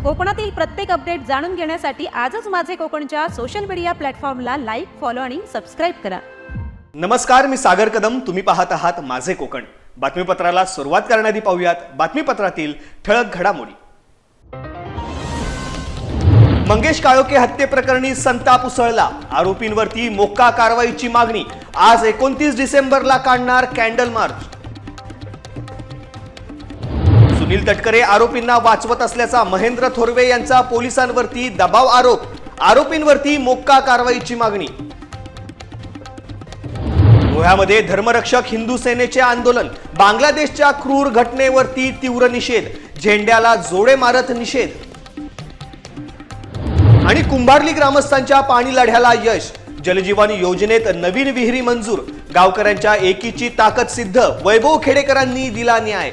कोकणातील प्रत्येक अपडेट जाणून घेण्यासाठी आजच माझे कोकणच्या सोशल मीडिया प्लॅटफॉर्मला लाईक, फॉलो आणि सबस्क्राईब करा. नमस्कार, मी सागर कदम. तुम्ही पाहत आहात माझे कोकण. बातमीपत्राला सुरुवात करण्याआधी पाहूयात बातमीपत्रातील ठळक घडामोडी. मंगेश काळोखे हत्येप्रकरणी संताप उसळला. आरोपींवरती मोक्का कारवाईची मागणी. आज 29 डिसेंबरला काढणार कॅन्डल मार्च. सुनील तटकरे आरोपींना वाचवत असल्याचा महेंद्र थोरवे यांचा पोलिसांवरती दबाव आरोप. आरोपींवरती मोक्का कारवाईची मागणी. गोव्यामध्ये धर्मरक्षक हिंदू सेनेचे आंदोलन. बांगलादेशच्या क्रूर घटनेवरती तीव्र निषेध. झेंड्याला जोडे मारत निषेध. आणि कुंभारली ग्रामस्थांच्या पाणी लढ्याला यश. जलजीवन योजनेत नवीन विहिरी मंजूर. गावकऱ्यांच्या एकीची ताकद सिद्ध. वैभव खेडेकरांनी दिला न्याय.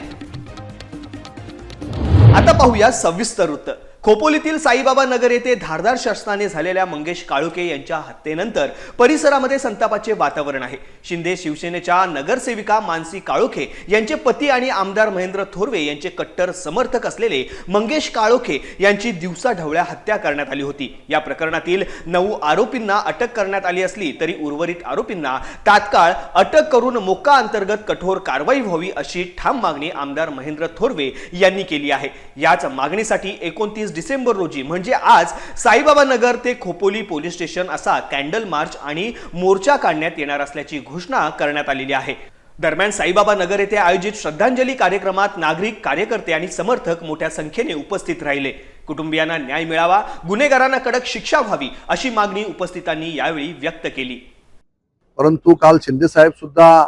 आता पाहूया सविस्तर वृत्त. खोपोलीतील साईबाबा नगर येथे धारदार शस्त्राने झालेल्या मंगेश काळोखे यांच्या हत्येनंतर परिसरामध्ये संतापाचे वातावरण आहे. शिंदे शिवसेनेच्या नगरसेविका मानसी काळोखे यांचे पती आणि आमदार महेंद्र थोरवे यांचे कट्टर समर्थक असलेले मंगेश काळोखे यांची दिवसाढवळ्या हत्या करण्यात आली होती. या प्रकरणातील 9 आरोपींना अटक करण्यात आली असली तरी उर्वरित आरोपींना तात्काळ अटक करून मोक्का अंतर्गत कठोर कारवाई व्हावी अशी ठाम मागणी आमदार महेंद्र थोरवे यांनी केली आहे. याच मागणीसाठी 29 डिसेंबर रोजी म्हणजे आज साईबाबा नगर ते खोपोली पोलीस स्टेशन असा कॅन्डल मार्च आणि मोर्चा काढण्यात येणार असल्याची घोषणा करण्यात आलेली आहे. दरम्यान साईबाबा नगर येथे आयोजित श्रद्धांजली कार्यक्रमात नागरिक, कार्यकर्ते आणि समर्थक मोठ्या संख्येने उपस्थित राहिले. कुटुंबियांना न्याय मिळावा, गुन्हेगारांना कडक शिक्षा व्हावी अशी मागणी उपस्थितांनी यावेळी व्यक्त केली. परंतु काल शिंदे साहेब सुद्धा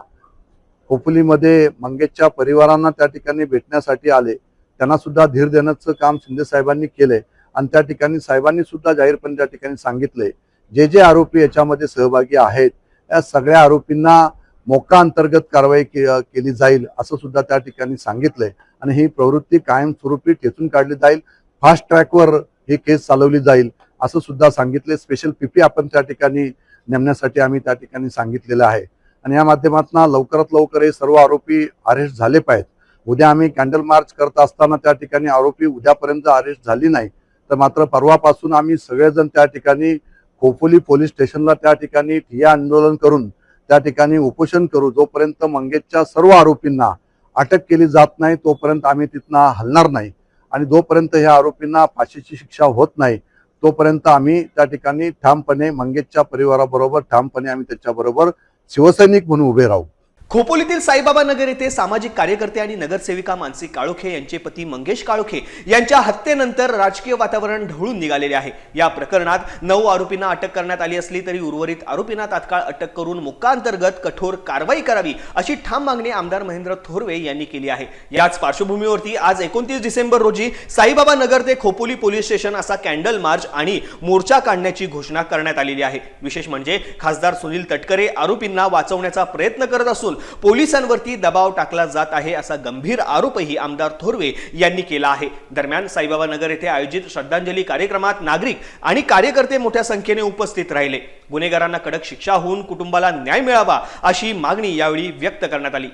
खोपोलीमध्ये मंगेशच्या परिवारांना त्या ठिकाणी भेटण्यासाठी आले. त्यांना सुद्धा धीर देण्याचं काम शिंदे साहेबांनी केले आणि त्या ठिकाणी साहेबांनी सुद्धा जाहीरपणे त्या ठिकाणी सांगितले जे आरोपी याच्यामध्ये सहभागी आहेत या सगळ्या आरोपींना मोक्का अंतर्गत कारवाई केली जाईल असं सुद्धा त्या ठिकाणी सांगितलंय आणि ही प्रवृत्ती कायमस्वरूपी ठेचून काढली जाईल. फास्ट ट्रॅकवर ही केस चालवली जाईल असं सुद्धा सांगितले. स्पेशल पीपी आपण त्या ठिकाणी नेमण्यासाठी आम्ही त्या ठिकाणी सांगितलेलं आहे आणि या माध्यमातून लवकरात लवकर हे सर्व आरोपी अरेस्ट झाले पाहिजेत. उद्या आम्ही कॅन्डल मार्च करत असताना त्या ठिकाणी आरोपी उद्यापर्यंत अरेस्ट झाली नाही तर मात्र परवापासून आम्ही सगळेजण त्या ठिकाणी खोपोली पोलीस स्टेशनला त्या ठिकाणी ठिय्या आंदोलन करून त्या ठिकाणी उपोषण करू. जोपर्यंत मंगेशच्या सर्व आरोपींना अटक केली जात नाही तोपर्यंत आम्ही तिथनं हलणार नाही आणि जोपर्यंत ह्या आरोपींना फाशीची शिक्षा होत नाही तोपर्यंत आम्ही त्या ठिकाणी ठामपणे मंगेशच्या परिवाराबरोबर ठामपणे आम्ही त्याच्याबरोबर शिवसैनिक म्हणून उभे राहू. खोपोलीतील साईबाबा नगर येथे सामाजिक कार्यकर्ते आणि नगरसेविका मानसी काळोखे यांचे पती मंगेश काळोखे यांच्या हत्येनंतर राजकीय वातावरण ढवळून निघालेले आहे. या प्रकरणात 9 आरोपींना अटक करण्यात आली असली तरी उर्वरित आरोपींना तात्काळ अटक करून मोक्का अंतर्गत कठोर कारवाई करावी अशी ठाम मागणी आमदार महेंद्र थोरवे यांनी केली आहे. याच पार्श्वभूमीवरती आज 29 डिसेंबर रोजी साईबाबा नगर ते खोपोली पोलीस स्टेशन असा कॅन्डल मार्च आणि मोर्चा काढण्याची घोषणा करण्यात आलेली आहे. विशेष म्हणजे खासदार सुनील तटकरे आरोपींना वाचवण्याचा प्रयत्न करत असून पोलिसांवरती दबाव टाकला जात आहे असा गंभीर आरोपही आमदार थोरवे यांनी केला आहे. दरम्यान साईबाबा नगर येथे आयोजित श्रद्धांजली कार्यक्रमात नागरिक आणि कार्यकर्ते मोठ्या संख्येने उपस्थित राहिले. गुन्हेगारांना कडक शिक्षा होऊन कुटुंबाला न्याय मिळावा अशी मागणी यावेळी व्यक्त करण्यात आली.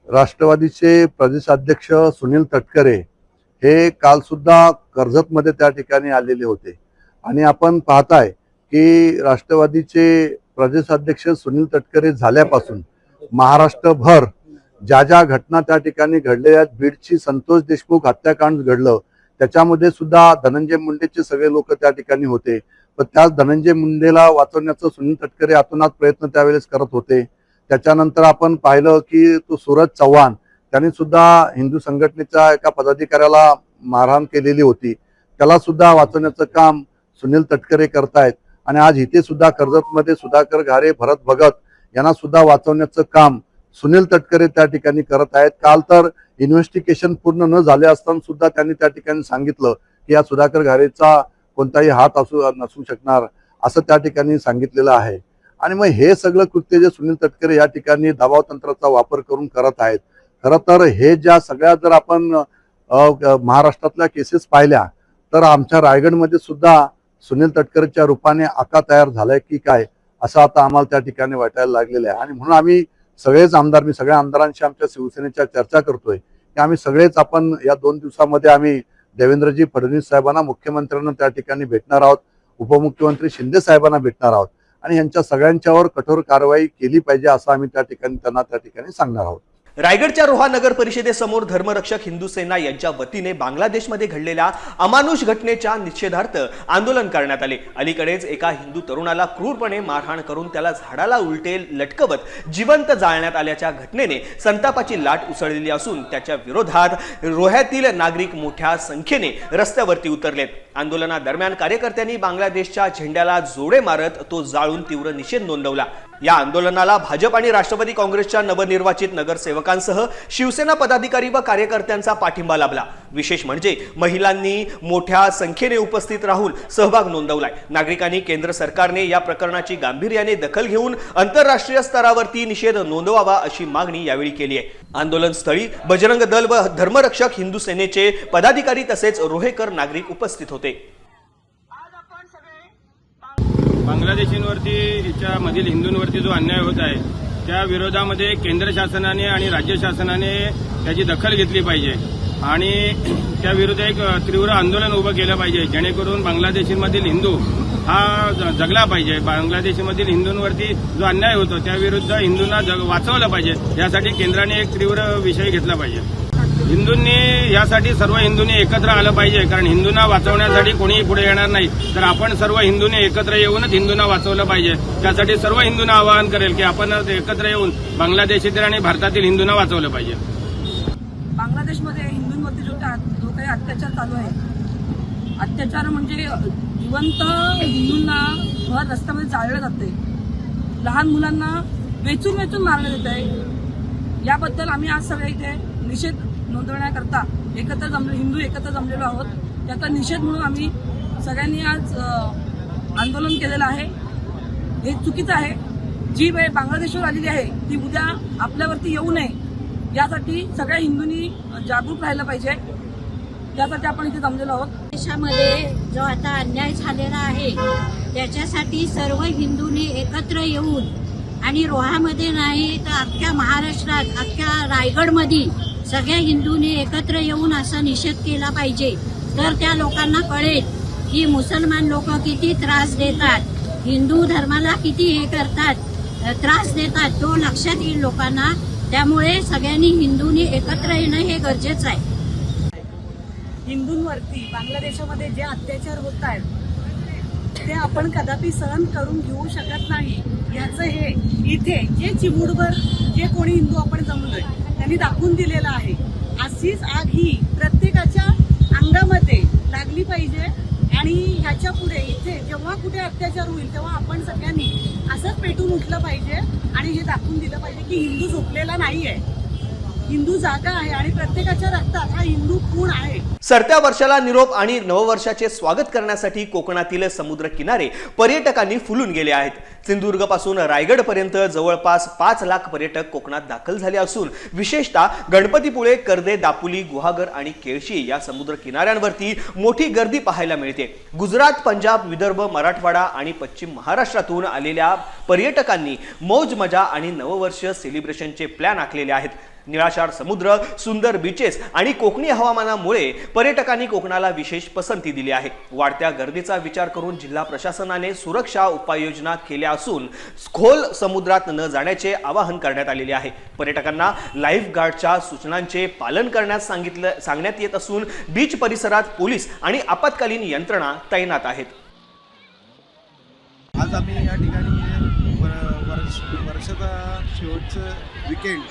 राष्ट्रवादीचे प्रदेशाध्यक्ष सुनील तटकरे हे काल सुद्धा कर्जतमध्ये त्या ठिकाणी आलेले होते आणि आपण पाहताय की राष्ट्रवादीचे प्रदेशाध्यक्ष सुनील तटकरे झाल्यापासून महाराष्ट्रभर ज्या घटना त्या ठिकाणी घडलेल्या आहेत, बीडची संतोष देशमुख हत्याकांड घडलं त्याच्यामध्ये सुद्धा धनंजय मुंडेचे सगळे लोक त्या ठिकाणी होते. पण त्याच धनंजय मुंडेला वाचवण्याचं सुनील तटकरे आतोनात प्रयत्न त्यावेळेस करत होते. त्याच्यानंतर आपण पाहिलं की तो सूरज चव्हाण त्यांनी सुद्धा हिंदू संघटनेच्या एका पदाधिकाऱ्याला मारहाण केलेली होती. त्याला सुद्धा वाचवण्याचं काम सुनील तटकरे करतायत आणि आज इथे सुद्धा कर्जतमध्ये सुधाकर घारे, भरत भगत यांना सुद्धा वाचवण्याचं काम सुनील तटकरे त्या ठिकाणी करत आहेत. काल तर इन्व्हेस्टिगेशन पूर्ण न झाले असताना सुद्धा त्यांनी त्या ठिकाणी सांगितलं की या सुधाकर घारेचा कोणताही हात नसू शकणार असं त्या ठिकाणी सांगितलेलं आहे. आणि मग हे सगळं कृत्य जे सुनील तटकरे या ठिकाणी दबाव तंत्राचा वापर करून करत आहेत. खरं तर हे ज्या सगळ्या जर आपण महाराष्ट्रातल्या केसेस पाहिल्या तर आमच्या रायगडमध्ये सुद्धा सुनील तटकरेच्या रूपाने आका तयार झालाय की काय असं आता आम्हाला त्या ठिकाणी वाटायला लागलेलं आहे. आणि म्हणून आम्ही सगळेच आमदार, मी सगळ्या आमदारांशी आमच्या शिवसेनेच्या चर्चा करतोय की आम्ही सगळेच आपण या 2 दिवसामध्ये आम्ही देवेंद्रजी फडणवीस साहेबांना, मुख्यमंत्र्यांना त्या ठिकाणी भेटणार आहोत, उपमुख्यमंत्री शिंदे साहेबांना भेटणार आहोत आणि यांच्या सगळ्यांच्यावर कठोर कारवाई केली पाहिजे असं आम्ही त्यांना त्या ठिकाणी सांगणार आहोत. रायगडच्या रोहा नगर परिषदेसमोर धर्मरक्षक हिंदू सेना यांच्या वतीने बांगलादेशमध्ये घडलेल्या अमानुष घटनेच्या निषेधार्थ आंदोलन करण्यात आले. अलीकडेच एका हिंदू तरुणाला क्रूरपणे मारहाण करून त्याला झाडाला उलटे लटकवत जिवंत जाळण्यात आल्याच्या घटनेने संतापाची लाट उसळलेली असून त्याच्या विरोधात रोह्यातील नागरिक मोठ्या संख्येने रस्त्यावरती उतरलेत. आंदोलनादरम्यान कार्यकर्त्यांनी बांगलादेशच्या झेंड्याला जोडे मारत तो जाळून तीव्र निषेध नोंदवला. या आंदोलनाला भाजप आणि राष्ट्रवादी काँग्रेसच्या नवनिर्वाचित नगरसेवकांसह शिवसेना पदाधिकारी व कार्यकर्त्यांचा पाठिंबा लाभला. विशेष म्हणजे महिलांनी मोठ्या संख्येने उपस्थित राहून सहभाग नोंदवलाय. नागरिकांनी केंद्र सरकारने या प्रकरणाची गांभीर्याने दखल घेऊन आंतरराष्ट्रीय स्तरावरती निषेध नोंदवावा अशी मागणी यावेळी केली आहे. आंदोलनस्थळी बजरंग दल व धर्मरक्षक हिंदू सेनेचे पदाधिकारी तसेच रोहेकर नागरिक उपस्थित होते. बांगलादेशींवरती मधील हिंदूंवरती जो अन्याय होत आहे त्या विरोधामध्ये केंद्र शासनाने आणि राज्य शासनाने त्याची दखल घेतली पाहिजे आणि त्या विरुद्ध एक तीव्र आंदोलन उभं केलं पाहिजे, जेणेकरून बांगलादेशीमधील हिंदू हा जगला पाहिजे. बांगलादेशीमधील हिंदूंवरती जो अन्याय होतो त्याविरुद्ध हिंदूंना वाचवलं पाहिजे. यासाठी केंद्राने एक तीव्र विषय घेतला पाहिजे. हिंदूंनी यासाठी सर्व हिंदूंनी एकत्र आलं पाहिजे, कारण हिंदूंना वाचवण्यासाठी कोणीही पुढे येणार नाही. तर आपण सर्व हिंदूंनी एकत्र येऊनच हिंदूंना वाचवलं पाहिजे. त्यासाठी सर्व हिंदूंना आवाहन करेल की आपण एकत्र येऊन बांगलादेशातील आणि भारतातील हिंदूंना वाचवलं पाहिजे. बांगलादेशमध्ये हिंदूंवरती जो काही अत्याचार चालू आहे, अत्याचार म्हणजे जिवंत हिंदूंना भर रस्त्यामध्ये जाळलं जाते, लहान मुलांना वेचून वेचून मारलं जात आहे. याबद्दल आम्ही आज सगळे इथे निषेध नोंदवण्याकरता हिंदू एकत्र जमलेलो आहोत. त्याचा निषेध म्हणून आम्ही सगळ्यांनी आज आंदोलन केलेलं आहे. हे चुकीचं आहे. जी वेळ बांगलादेशवर आलेली आहे ती उद्या आपल्यावरती येऊ नये यासाठी सगळ्या हिंदूंनी जागरूक राहिलं पाहिजे. त्यासाठी आपण इथे जमलेलो आहोत. देशामध्ये जो आता अन्याय झालेला आहे त्याच्यासाठी सर्व हिंदूंनी एकत्र येऊन आणि रोहामध्ये नाही तर अख्ख्या महाराष्ट्रात, अख्ख्या रायगडमध्ये सगळ्या हिंदूंनी एकत्र येऊन असा निषेध केला पाहिजे. तर त्या लोकांना कळेल की मुसलमान लोक किती त्रास देतात, हिंदू धर्माला किती हे करतात, त्रास देतात, तो लक्षात येईल लोकांना. त्यामुळे सगळ्यांनी हिंदूंनी एकत्र येणं हे गरजेचं आहे. हिंदूंवरती बांगलादेशामध्ये जे अत्याचार होत आहेत ते आपण कदापि सहन करून घेऊ शकत नाही. याचं हे इथे जे चिमूडभर जे कोणी हिंदू आपण जमलोय त्यांनी दाखवून दिलेलं आहे. अशीच आग ही प्रत्येकाच्या अंगामध्ये लागली पाहिजे आणि ह्याच्या पुढे इथे जेव्हा कुठे अत्याचार होईल तेव्हा आपण सगळ्यांनी असंच पेटून उठलं पाहिजे आणि हे दाखवून दिलं पाहिजे की हिंदू झोपलेला नाहीये, हिंदू जागा आहे आणि प्रत्येकाच्या रक्तात हा हिंदू खून आहे. सरत्या वर्षाला निरोप आणि नववर्षाचे स्वागत करण्यासाठी कोकणातील समुद्र किनारे पर्यटकांनी फुलून गेले आहेत. सिंधुदुर्ग पासून रायगड पर्यंत जवळपास 5 लाख पर्यटक कोकणात दाखल झाले असून विशेषतः गणपतीपुळे, कर्दे, दापोली, गुहागर आणि केळशी या समुद्र किनाऱ्यांवरती मोठी गर्दी पाहायला मिळते. गुजरात, पंजाब, विदर्भ, मराठवाडा आणि पश्चिम महाराष्ट्रातून आलेल्या पर्यटकांनी मौज मजा आणि नववर्ष सेलिब्रेशनचे प्लॅन आखलेले आहेत. निळाशार समुद्र, सुंदर बीचेस आणि कोकणी हवामानामुळे पर्यटकांनी कोकणाला विशेष पसंती दिली आहे. वाढत्या गर्दीचा विचार करून जिल्हा प्रशासनाने सुरक्षा उपाययोजना केल्या असून खोल समुद्रात न जाण्याचे आवाहन करण्यात आलेले आहे. पर्यटकांना लाईफ गार्डच्या सूचनांचे पालन करण्यास सांगण्यात येत असून बीच परिसरात पोलीस आणि आपत्कालीन यंत्रणा तैनात आहेत. आज आम्ही या ठिकाणी वर्षाचा शेवटचं विकेंड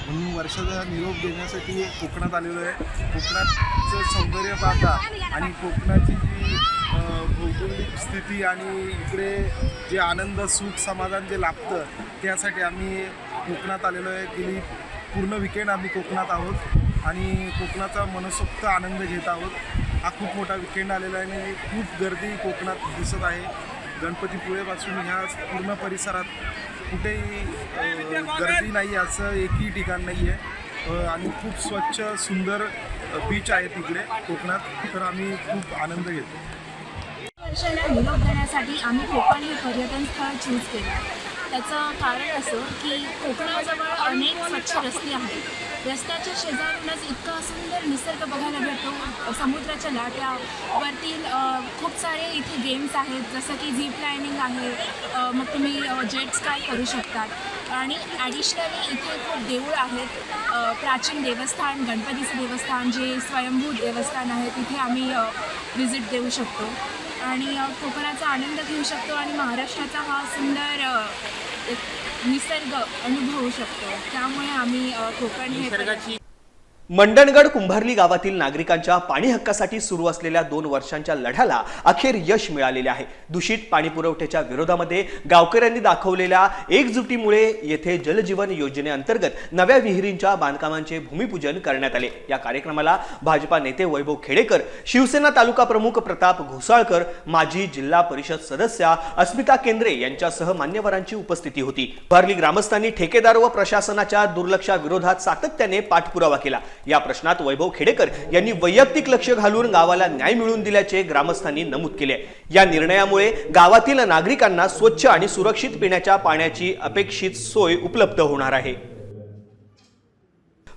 म्हणून वर्षाचा निरोप देण्यासाठी कोकणात आलेलो आहे. कोकणाचं सौंदर्य पाहता आणि कोकणाची जी भौगोलिक स्थिती आणि इकडे जे आनंद, सुख, समाधान जे लाभतं त्यासाठी आम्ही कोकणात आलेलो आहे. गेली पूर्ण विकेंड आम्ही कोकणात आहोत आणि कोकणाचा मनसोक्त आनंद घेत आहोत. हा खूप मोठा विकेंड आलेला आहे आणि खूप गर्दी कोकणात दिसत आहे. गणपतीपुळेपासून ह्या पूर्ण परिसरात कुठेही गर्दी नाही असं एकही ठिकाण नाही आहे आणि खूप स्वच्छ सुंदर बीच आहे तिकडे कोकणात. तर आम्ही खूप आनंद घेतो. वर्षाला निरोप देण्यासाठी आम्ही कोकण हे पर्यटन स्थळ चूज केलं. त्याचं कारण असं की कोकणाजवळ अनेक स्वच्छ रस्ते आहेत रस्त्याच्या शेजारूनच इतका सुंदर निसर्ग बघायला भेटतो, समुद्राच्या लाटा वरतील खूप सारे इथे गेम्स आहेत, जसं की झीप लायनिंग आहे, मग तुम्ही जेट स्काय करू शकतात. आणि ॲडिशनली इथे खूप देऊळ आहेत, प्राचीन देवस्थान, गणपतीचं देवस्थान, जे स्वयंभू देवस्थान आहे, तिथे आम्ही व्हिजिट देऊ शकतो आणि कोकणाचा आनंद घेऊ शकतो आणि महाराष्ट्राचा हा सुंदर निसर्ग अनुभवू शकतो. त्यामुळे आम्ही कोकण हे मंडणगड कुंभारली गावातील नागरिकांच्या पाणी हक्कासाठी सुरू असलेल्या 2 वर्षांच्या लढ्याला अखेर यश मिळालेले आहे. दूषित पाणी पुरवठ्याच्या विरोधामध्ये गावकऱ्यांनी दाखवलेल्या एकजुटीमुळे येथे जलजीवन योजनेअंतर्गत नव्या विहिरींच्या बांधकामांचे भूमिपूजन करण्यात आले. या कार्यक्रमाला भाजपा नेते वैभव खेडेकर, शिवसेना तालुका प्रमुख प्रताप घोसाळकर, माजी जिल्हा परिषद सदस्या अस्मिता केंद्रे यांच्यासह मान्यवरांची उपस्थिती होती. कुंभारली ग्रामस्थांनी ठेकेदार व प्रशासनाच्या दुर्लक्षाविरोधात सातत्याने पाठपुरावा केला. या प्रश्नात वैभव खेडेकर यांनी वैयक्तिक लक्ष घालून गावाला न्याय मिळवून दिल्याचे ग्रामस्थांनी नमूद केले. या निर्णयामुळे गावातील नागरिकांना स्वच्छ आणि सुरक्षित पिण्याच्या पाण्याची अपेक्षित सोय उपलब्ध होणार आहे.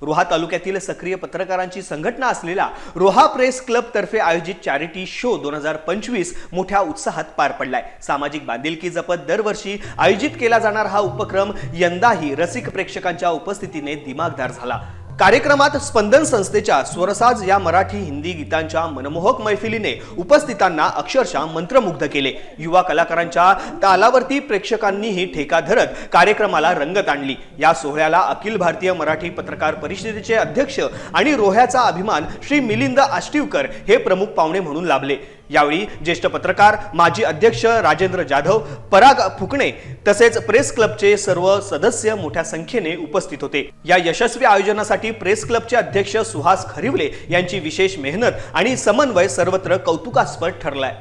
रोहा तालुक्यातील सक्रिय पत्रकारांची संघटना असलेल्या रोहा प्रेस क्लब तर्फे आयोजित चॅरिटी शो 2025 मोठ्या उत्साहात पार पडलाय. सामाजिक बांधिलकी जपत दरवर्षी आयोजित केला जाणार हा उपक्रम यंदाही रसिक प्रेक्षकांच्या उपस्थितीने दिमागदार झाला. कार्यक्रमात स्पंदन संस्थेच्या स्वरसाज या मराठी हिंदी गीतांच्या मनमोहक मैफिलीने उपस्थितांना अक्षरशः मंत्रमुग्ध केले. युवा कलाकारांच्या तालावरती प्रेक्षकांनीही ठेका धरत कार्यक्रमाला रंगत आणली. या सोहळ्याला अखिल भारतीय मराठी पत्रकार परिषदेचे अध्यक्ष आणि रोह्याचा अभिमान श्री मिलिंद आष्टीवकर हे प्रमुख पाहुणे म्हणून लाभले. यावेळी ज्येष्ठ पत्रकार, माजी अध्यक्ष राजेंद्र जाधव, पराग फुकणे तसेच प्रेस क्लबचे सर्व सदस्य मोठ्या संख्येने उपस्थित होते. या यशस्वी आयोजनासाठी प्रेस क्लबचे अध्यक्ष सुहास खरिवले यांची विशेष मेहनत आणि समन्वय सर्वत्र कौतुकास्पद ठरलाय.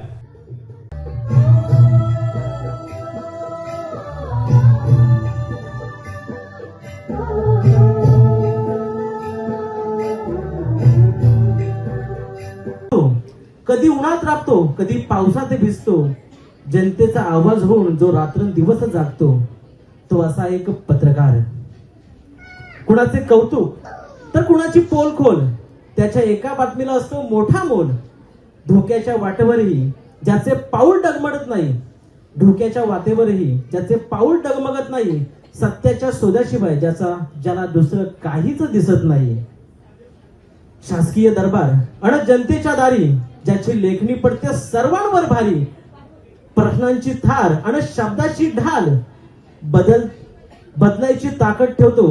कधी उन्हात राबतो, कधी पावसात भिजतो, जनतेचा आवाज होऊन जो रात्रंदिवस जागतो, तो असा एक पत्रकार. कुणाचे कौतुक तर कुणाची पोलखोल, त्याच्या एका बातमीला असतो मोठा मोल. धोक्याच्या वाटेवरही ज्याचे पाऊल डगमगत नाही, धोक्याच्या वाटेवरही ज्याचे पाऊल डगमगत नाही, सत्याच्या शोधाशिवाय ज्याला दुसरं काहीच दिसत नाही. शासकीय दरबार अन जनतेच्या दारी ज्याची लेखणी पडते सर्वांवर भारी. प्रश्नांची थार आणि शब्दाची ढाल, बदलायची ताकद ठेवतो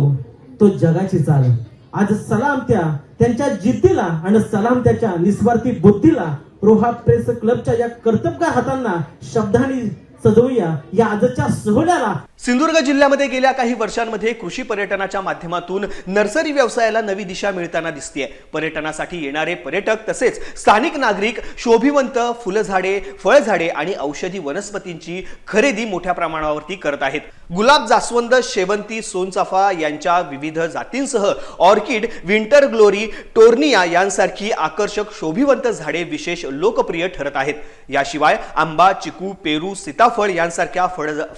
तो जगाची चाल. आज सलाम त्यांच्या जिद्दीला आणि सलाम त्याच्या निस्वार्थी बुद्धीला. रोहा प्रेस क्लबच्या या कर्तबगार हातांना शब्दांनी सजवूया या आजच्या सोहळ्याला. सिंधुदुर्ग जिल्ह्यामध्ये गेल्या काही वर्षांमध्ये कृषी पर्यटनाच्या माध्यमातून नर्सरी व्यवसायाला नवी दिशा मिळताना दिसतेय. पर्यटनासाठी येणारे पर्यटक तसेच स्थानिक नागरिक शोभिवंत फुलझाडे, फळझाडे आणि औषधी वनस्पतींची खरेदी मोठ्या प्रमाणावरती करत आहेत. गुलाब, जास्वंद, शेवंती, सोनचाफा यांच्या विविध जातींसह ऑर्किड, विंटर ग्लोरी, टोर्निया यांसारखी आकर्षक शोभिवंत झाडे विशेष लोकप्रिय ठरत आहेत. याशिवाय आंबा, चिकू, पेरू, सीताफळ यांसारख्या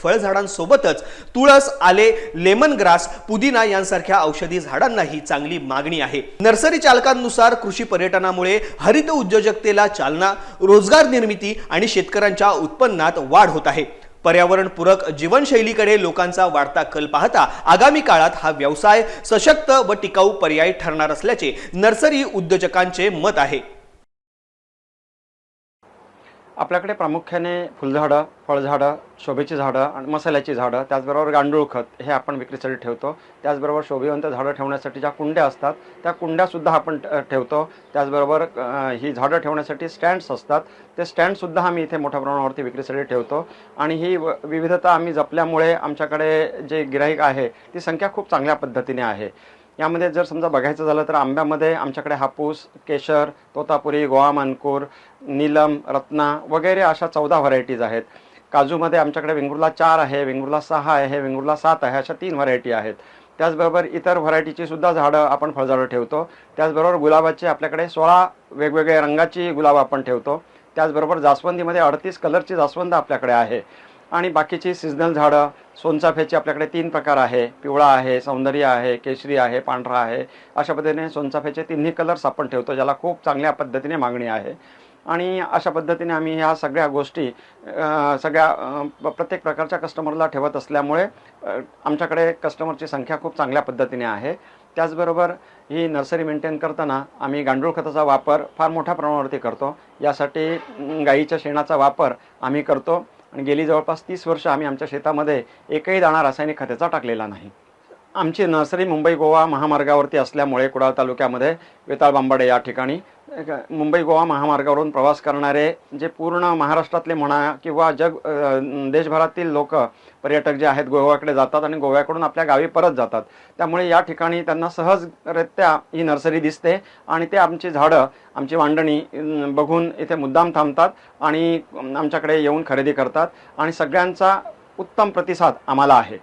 फळझाडांसोबतच तुळस, आले, लेमन ग्रास, पुदिना यांसारख्या औषधी झाडांनाही चांगली मागणी आहे. नर्सरी चालकांनुसार कृषी पर्यटनामुळे हरित उद्योजकतेला चालना, रोजगार निर्मिती आणि शेतकऱ्यांच्या उत्पन्नात वाढ होत आहे. पर्यावरणपूरक जीवनशैलीकडे लोकांचा वाढता कल पाहता आगामी काळात हा व्यवसाय सशक्त व टिकाऊ पर्याय ठरणार असल्याचे नर्सरी उद्योजकांचे मत आहे. आपल्याकडे प्रामुख्याने फुलझाडं, फळझाडं, शोभेची झाडं आणि मसाल्याची झाडं, त्याचबरोबर गांडूळ खत हे आपण विक्रीसाठी ठेवतो. त्याचबरोबर शोभिवंत झाडं ठेवण्यासाठी ज्या कुंड्या असतात त्या कुंड्यासुद्धा आपण ठेवतो. त्याचबरोबर ही झाडं ठेवण्यासाठी स्टँड्स असतात, ते स्टँडसुद्धा आम्ही इथे मोठ्या प्रमाणावरती विक्रीसाठी ठेवतो. आणि ही विविधता आम्ही जपल्यामुळे आमच्याकडे जे गिराईक आहे ती संख्या खूप चांगल्या पद्धतीने आहे. यामध्ये जर समजा बघायचं झालं तर आंब्यामध्ये आमच्याकडे हापूस, केशर, तोतापुरी, गोवा मानपूर, नीलम, रत्ना वगैरे अशा 14 व्हरायटीज आहेत. काजूमध्ये आमच्याकडे वेंगुर्ला 4 आहे, वेंगुर्ला 6 आहे, वेंगुर्ला 7 आहे, अशा 3 व्हरायटी आहेत. त्याचबरोबर इतर व्हरायटीची सुद्धा झाडं आपण फळझाडं ठेवतो. त्याचबरोबर गुलाबाचे आपल्याकडे 16 वेगवेगळ्या रंगाची गुलाब आपण ठेवतो. त्याचबरोबर जास्वंदीमध्ये 38 कलरची जास्वंद आपल्याकडे आहे. आणि बाकीची सिजनल झाडं, सोनचाफ्याचे आपल्याकडे 3 प्रकार आहे, पिवळा आहे, सौंदर्य आहे, केशरी आहे, पांढरा आहे. अशा पद्धतीने सोनचाफ्याचे 3ही कलर्स आपण ठेवतो, ज्याला खूप चांगल्या पद्धतीने मागणी आहे. आणि अशा पद्धतीने आम्ही ह्या सगळ्या गोष्टी प्रत्येक प्रकारच्या कस्टमरला ठेवत असल्यामुळे आमच्याकडे कस्टमरची संख्या खूप चांगल्या पद्धतीने आहे. त्याचबरोबर ही नर्सरी मेंटेन करताना आम्ही गांडूळ खताचा वापर फार मोठ्या प्रमाणावरती करतो. यासाठी गाईच्या शेणाचा वापर आम्ही करतो आणि गेली जवळपास 30 वर्ष आम्ही आमच्या शेतामध्ये एकही दाणा रासायनिक खताचा टाकलेला नाही. आमची नर्सरी मुंबई गोवा महामार्गावरती असल्यामुळे कुडाळ तालुक्यामध्ये वेताळ बांबाडे या ठिकाणी मुंबई गोवा महामार्गावरून प्रवास करणारे जे पूर्ण महाराष्ट्रातले म्हणा किंवा देशभरातील लोक पर्यटक जे आहेत गोव्याकडे जातात आणि गोव्याकडून आपल्या गावी परत जातात. त्यामुळे या ठिकाणी त्यांना सहजरित्या ही नर्सरी दिसते आणि ते आमची झाडं, आमची मांडणी बघून इथे मुद्दाम थांबतात आणि आमच्याकडे येऊन खरेदी करतात आणि सगळ्यांचा उत्तम प्रतिसाद आम्हाला आहे.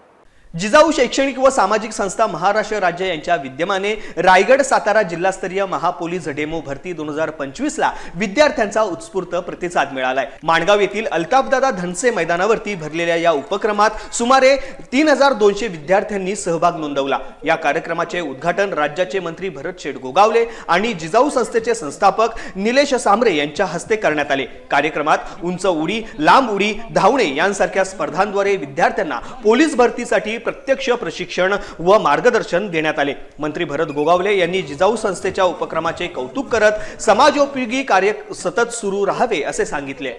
जिजाऊ शैक्षणिक व सामाजिक संस्था महाराष्ट्र राज्य यांच्या विद्यमाने रायगड सातारा जिल्हास्तरीय महापोलीस डेमो भरती 2025 ला विद्यार्थ्यांचा उत्स्फूर्त प्रतिसाद मिळालाय. माणगाव येथील अल्ताफदादा धनसे मैदानावरती भरलेल्या या उपक्रमात सुमारे 3200 विद्यार्थ्यांनी सहभाग नोंदवला. या कार्यक्रमाचे उद्घाटन राज्याचे मंत्री भरत शेठ गोगावले आणि जिजाऊ संस्थेचे संस्थापक निलेश सांबरे यांच्या हस्ते करण्यात आले. कार्यक्रमात उंच उडी, लांब उडी, धावणे यांसारख्या स्पर्धांद्वारे विद्यार्थ्यांना पोलीस भरतीसाठी प्रत्यक्ष प्रशिक्षण व मार्गदर्शन देण्यात आले. मंत्री भरत गोगावले यांनी जिजाऊ संस्थेच्या उपक्रमाचे कौतुक करत समाजोपयोगी कार्य सतत सुरू राहावे असे सांगितले.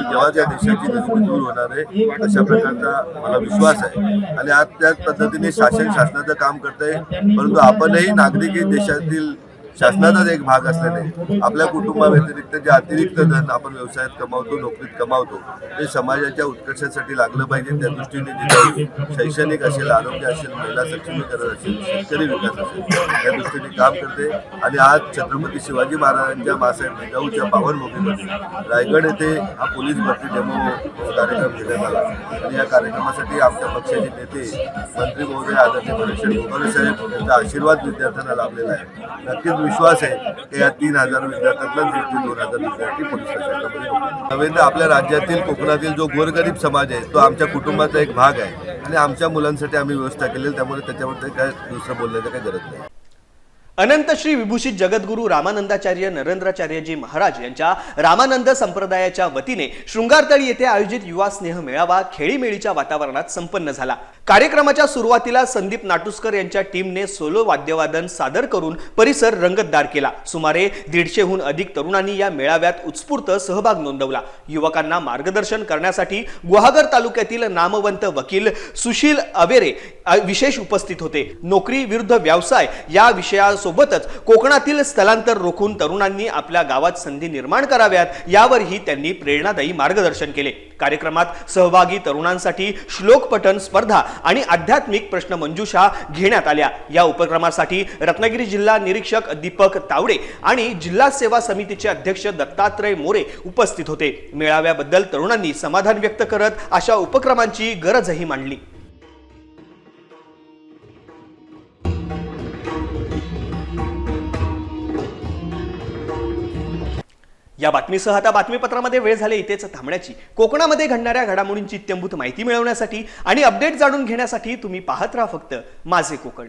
जेव्हा त्या देशाची गरीबी दूर होणार आहे अशा प्रकारचा मला विश्वास आहे आणि आज त्याच पद्धतीने शासनाचं काम करतंय. परंतु आपणही नागरिक देशातील शासनाचाच एक भाग असल्याने आपल्या कुटुंबाव्यतिरिक्त जे अतिरिक्त धन आपण व्यवसायात कमावतो, नोकरीत कमावतो, ते समाजाच्या उत्कर्षासाठी लागलं पाहिजे. त्या दृष्टीने जिजाऊ शैक्षणिक असेल, आरोग्य असेल, महिला सक्षमीकरण असेल, शेतकरी विकास असेल, त्या दृष्टीने काम करते. आणि आज छत्रपती शिवाजी महाराजांच्या मासाहेब जिजाऊच्या पावनभूमीमध्ये रायगड येथे हा पोलीस भरती डेमो कार्यक्रम घेण्यात आला आणि या कार्यक्रमासाठी आमच्या पक्षाचे नेते मंत्री महोदय आदरणीय भरत शेठ गोगावले साहेब यांचा आशीर्वाद विद्यार्थ्यांना लाभलेला आहे. नक्कीच विश्वास आहे की या 3000 विद्यार्थ्यांना 2000 विद्यार्थी पोलीस प्रशासनामध्ये नव्हे. आपल्या राज्यातील कोकणातील जो गोरगरीब समाज आहे तो आमच्या कुटुंबाचा एक भाग आहे आणि आमच्या मुलांसाठी आम्ही व्यवस्था केलेली, त्यामुळे त्याच्याबद्दल काय दुसरं बोलण्याची काही गरज नाही. अनंत श्री विभूषित जगद्गुरू रामानंदाचार्य नरेंद्राचार्यजी महाराज यांच्या रामानंद संप्रदायाच्या वतीने शृंगारतळी येथे आयोजित युवा स्नेह मेळावा खेळीमेळीच्या वातावरणात संपन्न झाला. कार्यक्रमाच्या सुरुवातीला संदीप नाटुस्कर यांच्या टीमने सोलो वाद्यवादन सादर करून परिसर रंगतदार केला. सुमारे 150हून अधिक तरुणांनी या मेळाव्यात उत्स्फूर्त सहभाग नोंदवला. युवकांना मार्गदर्शन करण्यासाठी गुहागर तालुक्यातील नामवंत वकील सुशील अवेरे विशेष उपस्थित होते. नोकरी विरुद्ध व्यवसाय या विषयासोबतच कोकणातील स्थलांतर रोखून तरुणांनी आपल्या गावात संधी निर्माण कराव्यात यावरही त्यांनी प्रेरणादायी मार्गदर्शन केले. कार्यक्रमात सहभागी तरुणांसाठी श्लोक पठण स्पर्धा आणि आध्यात्मिक प्रश्नमंजुषा घेण्यात आल्या. या उपक्रमासाठी रत्नागिरी जिल्हा निरीक्षक दीपक तावडे आणि जिल्हा सेवा समितीचे अध्यक्ष दत्तात्रय मोरे उपस्थित होते. मेळाव्याबद्दल तरुणांनी समाधान व्यक्त करत अशा उपक्रमांची गरजही मांडली. या बातमीसह आता बातमीपत्रामध्ये वेळ झाली इथेच थांबण्याची. कोकणामध्ये घडणाऱ्या घडामोडींची इत्थंभूत माहिती मिळवण्यासाठी आणि अपडेट जाणून घेण्यासाठी तुम्ही पाहत राहा फक्त माझे कोकण.